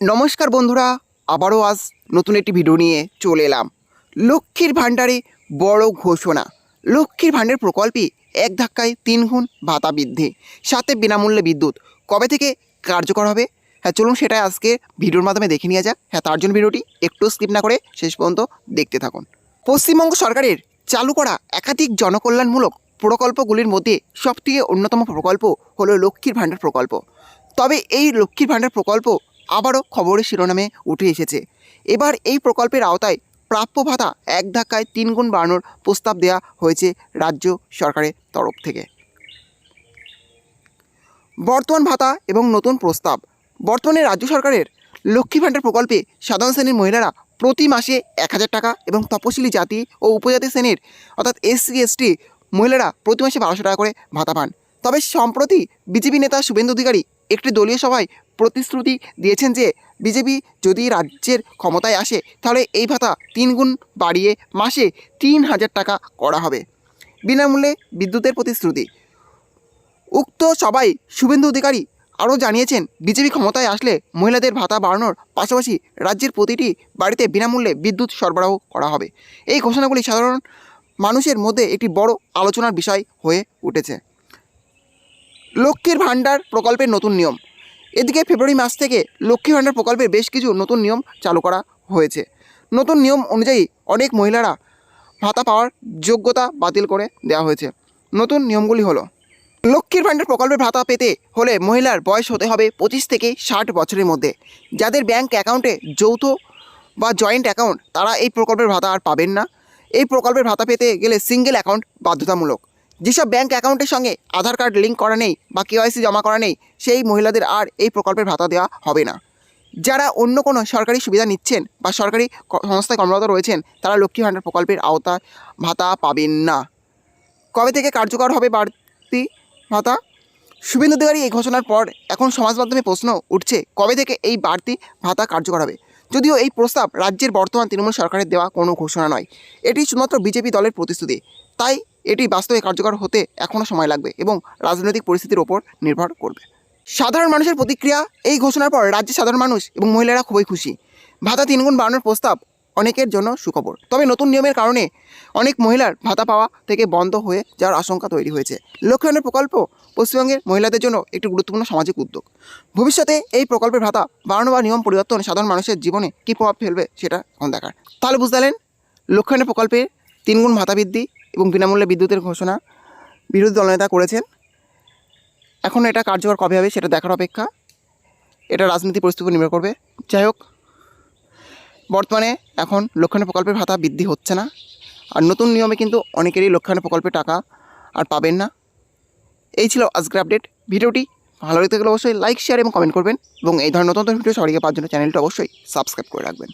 নমস্কার বন্ধুরা, আবারও আজ নতুন একটি ভিডিও নিয়ে চলে এলাম। লক্ষ্মীর ভাণ্ডারে বড় ঘোষণা। লক্ষ্মীর ভাণ্ডার প্রকল্পে এক ধাক্কায় 3 গুণ ভাতা বৃদ্ধি, সাথে বিনামূল্যে বিদ্যুৎ কবে থেকে কার্যকর হবে? হ্যাঁ, চলুন সেটাই আজকে ভিডিওর মাধ্যমে দেখে নিয়ে যাক। হ্যাঁ, তার জন্য ভিডিওটি একটু স্কিপ না করে শেষ পর্যন্ত দেখতে থাকুন। পশ্চিমবঙ্গ সরকারের চালু করা একাধিক জনকল্যাণমূলক প্রকল্পগুলির মধ্যে সবথেকে অন্যতম প্রকল্প হলো লক্ষ্মীর ভাণ্ডার প্রকল্প। তবে এই লক্ষ্মীর ভাণ্ডার প্রকল্প আবারও খবরের শিরোনামে উঠে এসেছে। এবার এই প্রকল্পের আওতায় প্রাপ্য ভাতা এক ধাক্কায় 3 গুণ বাড়ানোর প্রস্তাব দেওয়া হয়েছে রাজ্য সরকারের তরফ থেকে। বর্তমান ভাতা এবং নতুন প্রস্তাব। বর্তমানে রাজ্য সরকারের লক্ষ্মী ভাণ্ডার প্রকল্পে সাধারণ শ্রেণীর মহিলারা প্রতি মাসে 1000 টাকা এবং তপশিলি জাতি ও উপজাতি শ্রেণীর অর্থাৎ SC ST মহিলারা প্রতি মাসে 1200 টাকা করে ভাতা পান। তবে সম্প্রতি বিজেপি নেতা শুভেন্দু অধিকারী একটি দলীয় সভায় প্রতিশ্রুতি দিয়েছেন যে বিজেপি যদি রাজ্যের ক্ষমতায় আসে তাহলে এই ভাতা 3 গুণ বাড়িয়ে মাসে 3000 টাকা করা হবে। বিনামূল্যে বিদ্যুতের প্রতিশ্রুতি। উক্ত সভায় শুভেন্দু অধিকারী আরও জানিয়েছেন, বিজেপি ক্ষমতায় আসলে মহিলাদের ভাতা বাড়ানোর পাশাপাশি রাজ্যের প্রতিটি বাড়িতে বিনামূল্যে বিদ্যুৎ সরবরাহ করা হবে। এই ঘোষণাগুলি সাধারণ মানুষের মধ্যে একটি বড় আলোচনার বিষয় হয়ে উঠেছে। লক্ষ্মীর ভাণ্ডার প্রকল্পের নতুন নিয়ম। এদিকে ফেব্রুয়ারি মাস থেকে লক্ষ্মী ভাণ্ডার প্রকল্পের বেশ কিছু নতুন নিয়ম চালু করা হয়েছে। নতুন নিয়ম অনুযায়ী অনেক মহিলারা ভাতা পাওয়ার যোগ্যতা বাতিল করে দেওয়া হয়েছে। নতুন নিয়মগুলি হলো, লক্ষ্মীর ভাণ্ডার প্রকল্পের ভাতা পেতে হলে মহিলার বয়স হতে হবে 25 থেকে 60 বছরের মধ্যে। যাদের ব্যাংক অ্যাকাউন্টে যৌথ বা জয়েন্ট অ্যাকাউন্ট তারা এই প্রকল্পের ভাতা আর পাবেন না। এই প্রকল্পের ভাতা পেতে গেলে সিঙ্গেল অ্যাকাউন্ট বাধ্যতামূলক। যেসব ব্যাংক অ্যাকাউন্টের সঙ্গে আধার কার্ড লিঙ্ক করা নেই বা KYC জমা করা নেই সেই মহিলাদের আর এই প্রকল্পের ভাতা দেওয়া হবে না। যারা অন্য কোনো সরকারি সুবিধা নিচ্ছেন বা সরকারি সংস্থায় কর্মরত রয়েছেন তারা লক্ষ্মী ভাণ্ডার প্রকল্পের আওতায় ভাতা পাবেন না। কবে থেকে কার্যকর হবে বাড়তি ভাতা? শুভেন্দু অধিকারী এই ঘোষণার পর এখন সমাজ মাধ্যমে প্রশ্ন উঠছে কবে থেকে এই বাড়তি ভাতা কার্যকর হবে। যদিও এই প্রস্তাব রাজ্যের বর্তমান তৃণমূল সরকারের দেওয়া কোনো ঘোষণা নয়, এটি শুধুমাত্র বিজেপি দলের প্রতিশ্রুতি। তাই এটি বাস্তবে কার্যকর হতে এখনও সময় লাগবে এবং রাজনৈতিক পরিস্থিতির ওপর নির্ভর করবে। সাধারণ মানুষের প্রতিক্রিয়া। এই ঘোষণার পর রাজ্যের সাধারণ মানুষ এবং মহিলারা খুবই খুশি। ভাতা 3 গুণ বাড়ানোর প্রস্তাব অনেকের জন্য সুখবর। তবে নতুন নিয়মের কারণে অনেক মহিলার ভাতা পাওয়া থেকে বন্ধ হয়ে যাওয়ার আশঙ্কা তৈরি হয়েছে। লক্ষ্মী ভাণ্ডার প্রকল্প পশ্চিমবঙ্গের মহিলাদের জন্য একটি গুরুত্বপূর্ণ সামাজিক উদ্যোগ। ভবিষ্যতে এই প্রকল্পের ভাতা বাড়ানো বা নিয়ম পরিবর্তন সাধারণ মানুষের জীবনে কী প্রভাব ফেলবে সেটা এখন দেখার। তাহলে বুঝতে পারলেন, লক্ষ্মী ভাণ্ডার প্রকল্পের 3 গুণ ভাতা বৃদ্ধি এবং বিনামূল্যে বিদ্যুতের ঘোষণা বিরোধী দলনেতা করেছেন। এখন এটা কার্যকর কবে হবে সেটা দেখার অপেক্ষা। এটা রাজনৈতিক পরিস্থিতির উপর নির্ভর করবে। যাই হোক, বর্তমানে এখন লক্ষ্মী ভাণ্ডার প্রকল্পের ভাতা বৃদ্ধি হচ্ছে না, আর নতুন নিয়মে কিন্তু অনেকেরই লক্ষ্মী ভাণ্ডার প্রকল্পের টাকা আর পাবেন না। এই ছিল আজকের আপডেট। ভিডিওটি ভালো লাগতে গেলে অবশ্যই লাইক, শেয়ার এবং কমেন্ট করবেন এবং এই ধরনের নতুন নতুন ভিডিও সবাইকে পাওয়ার জন্য চ্যানেলটা অবশ্যই সাবস্ক্রাইব করে রাখবেন।